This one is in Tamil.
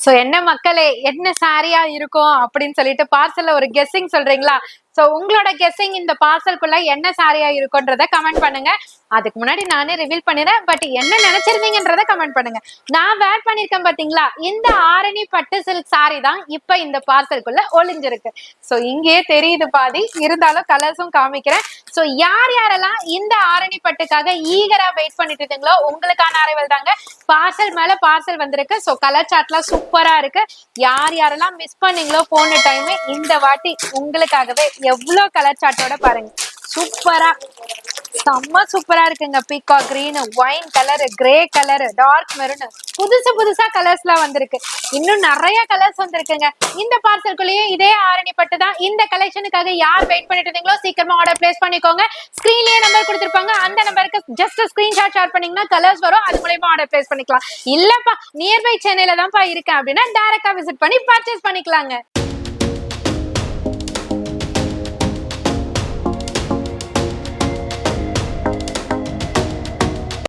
சோ என்ன மக்களே, என்ன சாரியா இருக்கும் அப்படின்னு சொல்லிட்டு பார்சல்ல ஒரு கெஸ்ஸிங் சொல்றீங்களா? சோ உங்களோட கெஸ்ஸிங் இந்த பார்சல்குள்ள என்ன சாரியா இருக்கும்ன்றத கமெண்ட் பண்ணுங்க. அதுக்கு முன்னாடி நானே ரிவீல் பண்ணிடுறேன். பட் என்ன நினைச்சிருந்தீங்கன்றத கமெண்ட் பண்ணுங்க. நான் வேர் பண்ணிருக்கேன் பாத்தீங்களா, இந்த ஆரணி பட்டு சில்க் சாரி தான் இப்ப இந்த பார்சல்குள்ள ஒளிஞ்சிருக்கு. சோ இங்கேயே தெரியுது பாதி, இருந்தாலும் கலர்ஸும் காமிக்கிறேன். சோ யார் யாரெல்லாம் இந்த ஆரணி பட்டுக்காக ஈகரா வெயிட் பண்ணிட்டு இருந்தீங்களோ உங்களுக்கான அரைவல் தாங்க. பார்சல் மேல பார்சல் வந்திருக்கு. சோ கலர் சார்ட்லாம் சூப்பரா இருக்கு. யார் யாரெல்லாம் மிஸ் பண்ணீங்களோ போன டைம், இந்த வாட்டி உங்களுக்காகவே எவ்வளவு கலர் சார்ட்டோட பாருங்க. சூப்பரா, செம்ம சூப்பரா இருக்குங்க. Peacock green, wine colour, grey colour, dark maroon, புதுசு புதுசா கலர்ஸ் எல்லாம் வந்திருக்கு. இன்னும் நிறைய கலர்ஸ் வந்திருக்குங்க. இந்த பார்சல்குள்ளேயே இதே ஆரணி பட்டு தான். இந்த கலெக்ஷனுக்காக யார் வெயிட் பண்ணிட்டு இருந்தீங்களோ சீக்கிரமா ஆர்டர் பிளேஸ் பண்ணிக்கோங்க. ஸ்கிரீன்லயே நம்பர் கொடுத்திருப்பாங்க. அந்த நம்பருக்கு ஜஸ்ட் ஸ்கிரீன்ஷாட் ஷேர் பண்ணீங்கன்னா கலர்ஸ் வரும். அது மூலமா ஆர்டர் பிளேஸ் பண்ணிக்கலாம். இல்லப்பா நியர்பை சென்னையில தான்ப்பா இருக்கேன் அப்படின்னா டைரக்டா விசிட் பண்ணி பர்ச்சேஸ் பண்ணிக்கலாங்க.